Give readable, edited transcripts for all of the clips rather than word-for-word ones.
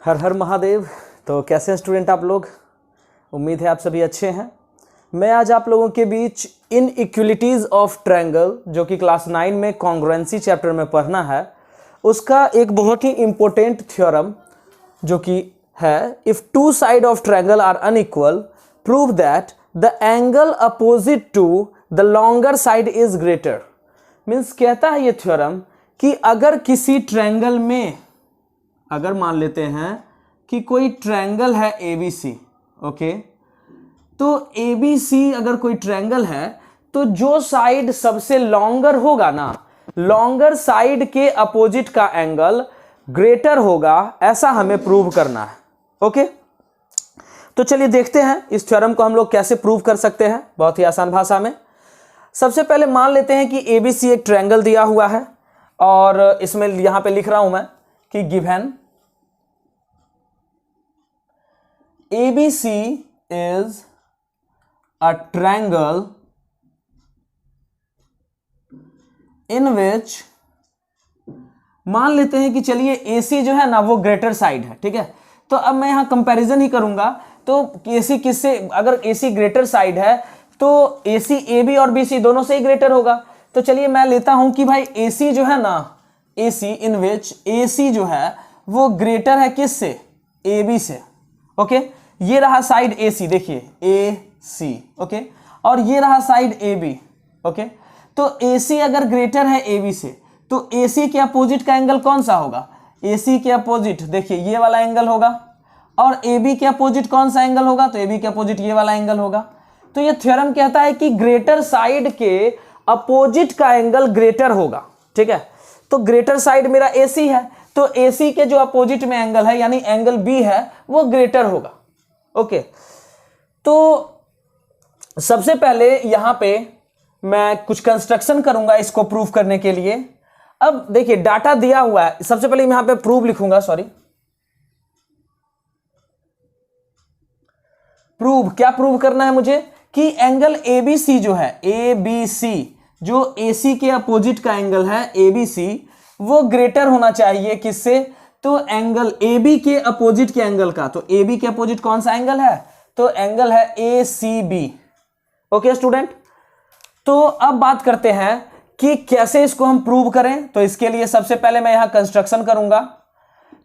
हर हर महादेव। तो कैसे हैं स्टूडेंट आप लोग? उम्मीद है आप सभी अच्छे हैं। मैं आज आप लोगों के बीच इनइक्वलिटीज़ ऑफ ट्रायंगल जो कि क्लास 9 में कॉन्ग्रुएंसी चैप्टर में पढ़ना है, उसका एक बहुत ही इम्पोर्टेंट थ्योरम जो कि है if two side of triangle are unequal prove that the angle opposite to the longer side is greater. Means कहता है ये थ्योरम कि अगर किसी ट्रायंगल में, अगर मान लेते हैं कि कोई ट्रायंगल है ABC, ओके, तो ABC अगर कोई ट्रायंगल है तो जो साइड सबसे लॉन्गर होगा ना, लॉन्गर साइड के अपोजिट का एंगल ग्रेटर होगा, ऐसा हमें प्रूव करना है। ओके, तो चलिए देखते हैं इस थ्योरम को हम लोग कैसे प्रूव कर सकते हैं बहुत ही आसान भाषा में। सबसे पहले मान लेते हैं कि ABC एक ट्रायंगल दिया हुआ है और इसमें यहां पे लिख रहा हूं मैं कि given ABC is a triangle in which, मान लेते हैं कि चलिए AC जो है ना वो ग्रेटर साइड है, ठीक है। तो अब मैं यहां कंपैरिजन ही करूंगा, तो AC किससे, अगर AC ग्रेटर साइड है तो AC AB और BC दोनों से ही ग्रेटर होगा। तो चलिए मैं लेता हूं कि भाई AC जो है ना, AC इन विच AC जो है वो ग्रेटर है किससे, AB से। ओके, ये रहा साइड AC, देखिए AC, ओके, और ये रहा साइड AB, ओके। तो AC अगर ग्रेटर है AB से तो AC के अपोजिट का एंगल कौन सा होगा, AC के अपोजिट देखिए ये वाला एंगल होगा, और AB के अपोजिट कौन सा एंगल होगा, तो AB के अपोजिट ये वाला एंगल होगा। तो ये थ्योरम कहता है कि ग्रेटर साइड के अपोजिट का एंगल ग्रेटर होगा, ठीक है। तो ग्रेटर साइड मेरा AC है, तो AC के जो अपोजिट में एंगल है यानी एंगल B है वो ग्रेटर होगा। ओके, तो सबसे पहले यहां पे मैं कुछ कंस्ट्रक्शन करूंगा इसको प्रूव करने के लिए। अब देखिए डाटा दिया हुआ है, सबसे पहले मैं यहां पे प्रूव लिखूंगा, सॉरी प्रूव, क्या प्रूव करना है मुझे कि एंगल ABC जो है, ABC जो AC के अपोजिट का एंगल है ABC वो ग्रेटर होना चाहिए किससे, तो एंगल AB के अपोजिट के एंगल का। तो AB के अपोजिट कौन सा एंगल है, तो एंगल है ACB। ओके स्टूडेंट, तो अब बात करते हैं कि कैसे इसको हम प्रूव करें। तो इसके लिए सबसे पहले मैं यहां कंस्ट्रक्शन करूंगा।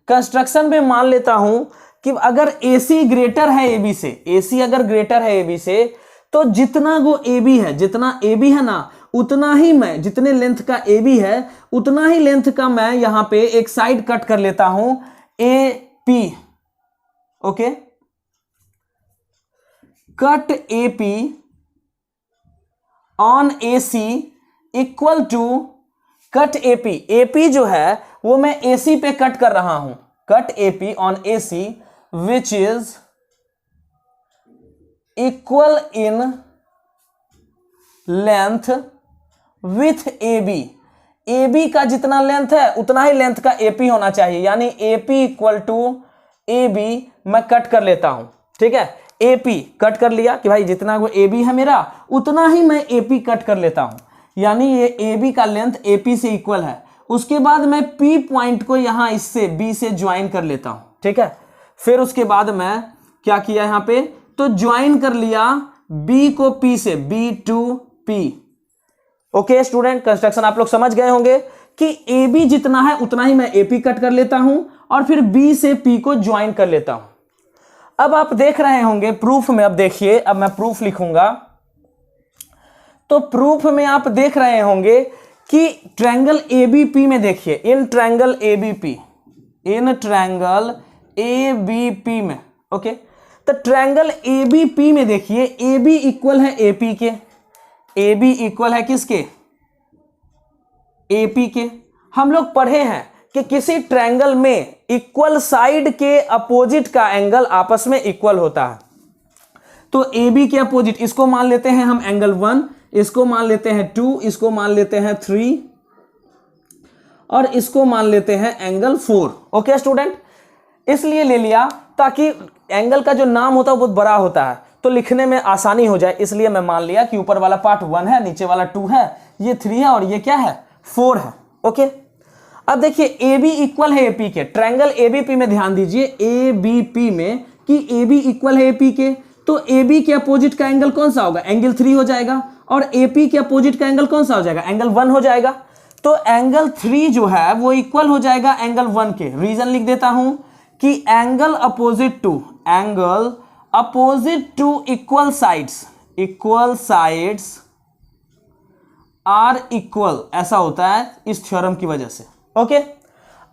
कंस्ट्रक्शन में मान लेता हूं कि अगर AC ग्रेटर है AB से, AC अगर ग्रेटर है AB से, तो जितना वो AB है, जितना AB है ना, उतना ही मैं, जितने लेंथ का AB है उतना ही लेंथ का मैं यहां पे एक साइड कट कर लेता हूं AP। Okay, cut AP on AC equal to cut AP, AP जो है वो मैं AC पे कट कर रहा हूं, cut AP on AC which is equal in length with AB। AB का जितना लेंथ है उतना ही लेंथ का AP होना चाहिए, यानी AP इक्वल टू AB मैं कट कर लेता हूं, ठीक है। AP कट कर लिया कि भाई जितना वो AB है मेरा उतना ही मैं AP कट कर लेता हूं, यानी ये AB का लेंथ AP से इक्वल है। उसके बाद मैं P पॉइंट को यहां इससे B से ज्वाइन कर लेता हूं, ठीक है। फिर उसके बाद मैं क्या किया यहां पे, तो ज्वाइन कर लिया B को P से, B to P। Okay student, construction आप लोग समझ गए होंगे कि AB जितना है उतना ही मैं AP कट कर लेता हूं और फिर B से P को ज्वाइन कर लेता हूं। अब आप देख रहे होंगे प्रूफ में, अब देखिए, अब मैं प्रूफ लिखूंगा। तो प्रूफ में आप देख रहे होंगे कि ट्रायंगल ABP में देखिए, in triangle ABP, in triangle ABP में, ओके, तो ट्रायंगल ABP में देखिए AB इक्वल है AP के, AB इक्वल है किसके, AP के। हम लोग पढ़े हैं कि किसी ट्रायंगल में इक्वल साइड के अपोजिट का एंगल आपस में इक्वल होता है। तो AB के अपोजिट, इसको मान लेते हैं हम एंगल 1, इसको मान लेते हैं 2, इसको मान लेते हैं 3 और इसको मान लेते हैं एंगल 4। ओके स्टूडेंट, इसलिए ले लिया ताकि एंगल का जो नाम होता है वो बहुत बड़ा होता है तो लिखने में आसानी हो जाए, इसलिए मैं मान लिया कि ऊपर वाला पार्ट 1 है, नीचे वाला 2 है, ये 3 है और ये क्या है, 4 है। ओके, अब देखिए ए बी इक्वल है एपी के, ट्रायंगल एबीपी में ध्यान दीजिए, एबीपी में कि ए बी इक्वल है एपी के, तो ए बी के अपोजिट का एंगल कौन सा होगा, एंगल 3 हो जाएगा, और एपी के अपोजिट का एंगल कौन सा हो जाएगा, एंगल 1 हो जाएगा। तो एंगल 3 जो है वो इक्वल हो जाएगा एंगल 1 के। रीजन लिख देता हूं कि angle opposite to equal sides are equal, ऐसा होता है इस थ्योरम की वजह से। ओके,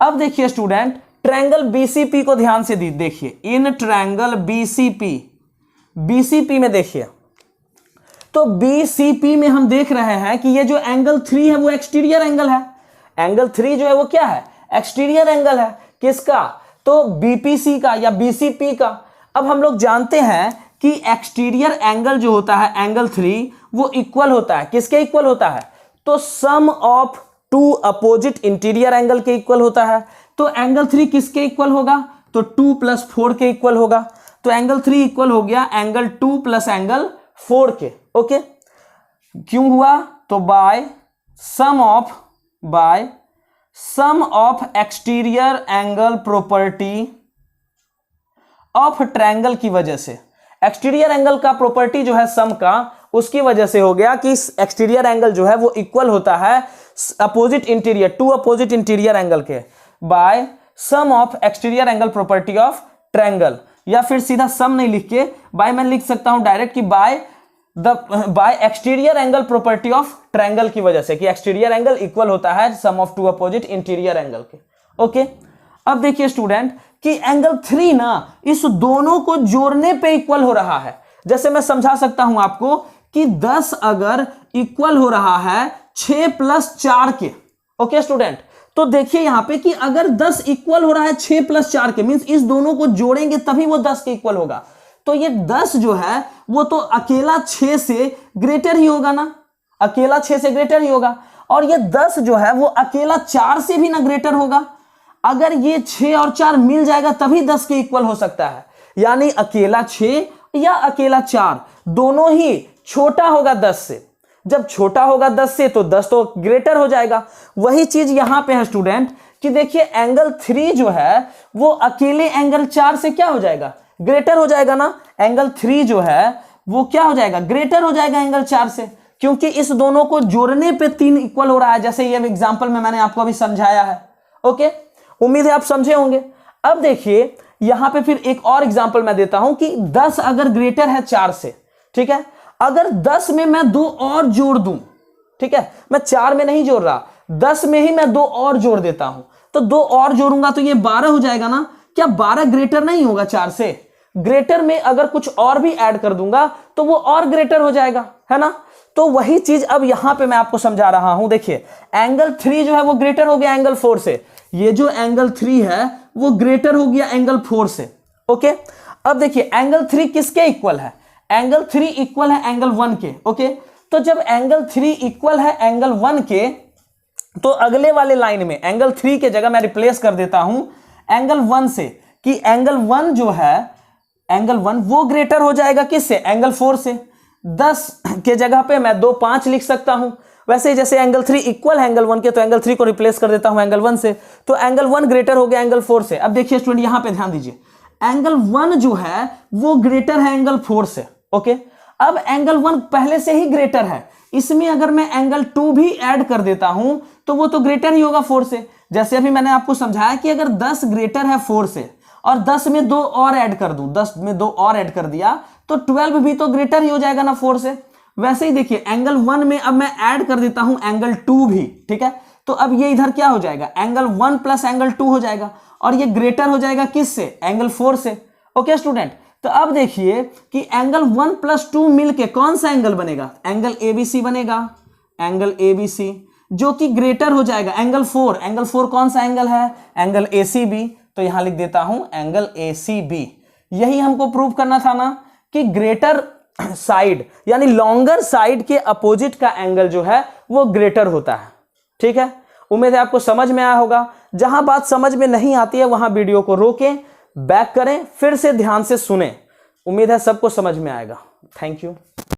अब देखिए स्टूडेंट, ट्रायंगल बीसीपी को ध्यान से देखिए, इन ट्रायंगल बीसीपी में देखिए, तो बीसीपी में हम देख रहे हैं कि ये जो एंगल 3 है वो एक्सटीरियर एंगल है। एंगल 3 जो है वो क्या है, एक्सटीरियर एंगल है। किसका, तो बीपीसी का या बीसीपी का। अब हम लोग जानते हैं कि एक्सटीरियर एंगल जो होता है एंगल 3 वो इक्वल होता है, किसके इक्वल होता है, तो sum of two opposite interior angle के इक्वल होता है। तो एंगल 3 किसके इक्वल होगा, तो 2 + 4 के इक्वल होगा। तो एंगल 3 इक्वल हो गया एंगल 2 + एंगल 4 के। ओके, क्यों हुआ, तो by sum of exterior angle property of triangle की वजह से। एक्सटीरियर एंगल का प्रॉपर्टी जो है सम का, उसकी वजह से हो गया कि एक्सटीरियर एंगल जो है वो इक्वल होता है opposite interior, two opposite interior angle के, by sum of exterior angle property of triangle. या फिर सीधा सम नहीं लिख के बाय मैं लिख सकता हूं डायरेक्ट कि by exterior angle property of triangle की वजह से, कि एक्सटीरियर एंगल इक्वल होता है sum of two opposite interior angle के। ओके, अब देखिए स्टूडेंट कि एंगल 3 ना इस दोनों को जोड़ने पे इक्वल हो रहा है। जैसे मैं समझा सकता हूं आपको कि 10 अगर इक्वल हो रहा है 6 + 4 के। ओके स्टूडेंट, तो देखिए यहां पे कि अगर 10 इक्वल हो रहा है 6 + 4 के, मींस इस दोनों को जोड़ेंगे तभी वो 10 के इक्वल होगा। तो ये 10 जो है वो तो अकेला 6 से ग्रेटर ही होगा ना, अकेला 6 से ग्रेटर ही होगा। और ये 10 जो है वो अकेला 4 से भी ना ग्रेटर होगा। अगर ये 6 और 4 मिल जाएगा तभी 10 के इक्वल हो सकता है। यानी अकेला 6 या अकेला 4 दोनों ही छोटा होगा 10 से। जब छोटा होगा 10 से तो 10 तो ग्रेटर हो जाएगा। वही चीज यहां पे है स्टूडेंट कि देखिए एंगल 3 जो है वो अकेले एंगल 4 से क्या हो जाएगा, ग्रेटर हो जाएगा ना। एंगल 3 जो है वो क्या हो जाएगा, ग्रेटर हो जाएगा एंगल 4 से, क्योंकि इस दोनों को जोड़ने पे 3 इक्वल हो रहा है, जैसे ये एग्जांपल में मैंने आपको अभी समझाया है। ओके, उम्मीद है आप समझे होंगे। अब देखिए यहां पे फिर एक और एग्जांपल मैं देता हूं कि 10 अगर ग्रेटर है 4 से, ठीक है, अगर 10 में मैं 2 और जोड़ दूं, ठीक है, मैं 4 में नहीं जोड़ रहा, 10 में ही मैं 2 और जोड़ देता हूं, तो 2 और जोड़ूंगा तो ये 12 हो जाएगा ना। क्या 12 ग्रेटर नहीं होगा 4 से? ग्रेटर में अगर कुछ और भी ऐड कर दूंगा तो वो और ग्रेटर हो जाएगा, है ना। तो वही चीज अब यहां पे मैं आपको समझा रहा हूं। देखिए एंगल 3 जो है वो ग्रेटर हो गया एंगल 4 से, ये जो एंगल 3 है वो ग्रेटर हो गया एंगल 4 से। ओके, अब देखिए एंगल 3 किसके इक्वल है, एंगल 3 इक्वल है एंगल 1 के। ओके, तो जब एंगल 3 इक्वल है एंगल 1 के, तो अगले वाले लाइन में एंगल 3 के जगह मैं रिप्लेस कर देता हूं एंगल 1 से, कि एंगल 1 जो है, एंगल 1 वो ग्रेटर हो जाएगा किससे, एंगल 4 से। 10 के जगह पे मैं 2 5 लिख सकता हूं। वैसे ही जैसे एंगल 3 इक्वल है एंगल 1 के, तो एंगल 3 को रिप्लेस कर देता हूं एंगल 1 से, तो एंगल 1 ग्रेटर हो गया एंगल 4 से। अब देखिए स्टूडेंट यहां पे ध्यान दीजिए, एंगल 1 जो है वो ग्रेटर है एंगल 4 से। ओके, अब एंगल 1 पहले से ही ग्रेटर है, इसमें अगर मैं एंगल 2 भी ऐड कर देता हूं तो वो तो ग्रेटर ही होगा 4 से। जैसे अभी मैंने आपको समझाया कि अगर 10 ग्रेटर है 4 से और 10 में 2 और ऐड कर दूं, 10 में 2 और ऐड कर दिया तो 12 भी तो ग्रेटर ही हो जाएगा ना 4 से। वैसे ही देखिए एंगल 1 में अब मैं ऐड कर देता हूं एंगल 2 भी, ठीक है, तो अब ये इधर क्या हो जाएगा, एंगल 1 + एंगल 2 हो जाएगा, और ये ग्रेटर हो जाएगा किससे, एंगल 4 से। ओके स्टूडेंट, तो अब देखिए कि एंगल 1 + 2 मिलके कौन सा एंगल बनेगा, एंगल एबीसी बनेगा, एंगल एबीसी, जो कि ग्रेटर हो जाएगा एंगल 4। एंगल 4 कौन सा एंगल है, एंगल एसीबी, तो यहां लिख देता हूं एंगल एसीबी। यही हमको प्रूव करना था ना कि ग्रेटर साइड यानी लॉन्गर साइड के अपोजिट का एंगल जो है वो ग्रेटर होता है। ठीक है, उम्मीद है आपको समझ में आया होगा। जहां बात समझ में नहीं आती है वहां वीडियो को रोकें, बैक करें, फिर से ध्यान से सुनें। उम्मीद है सबको समझ में आएगा। Thank you.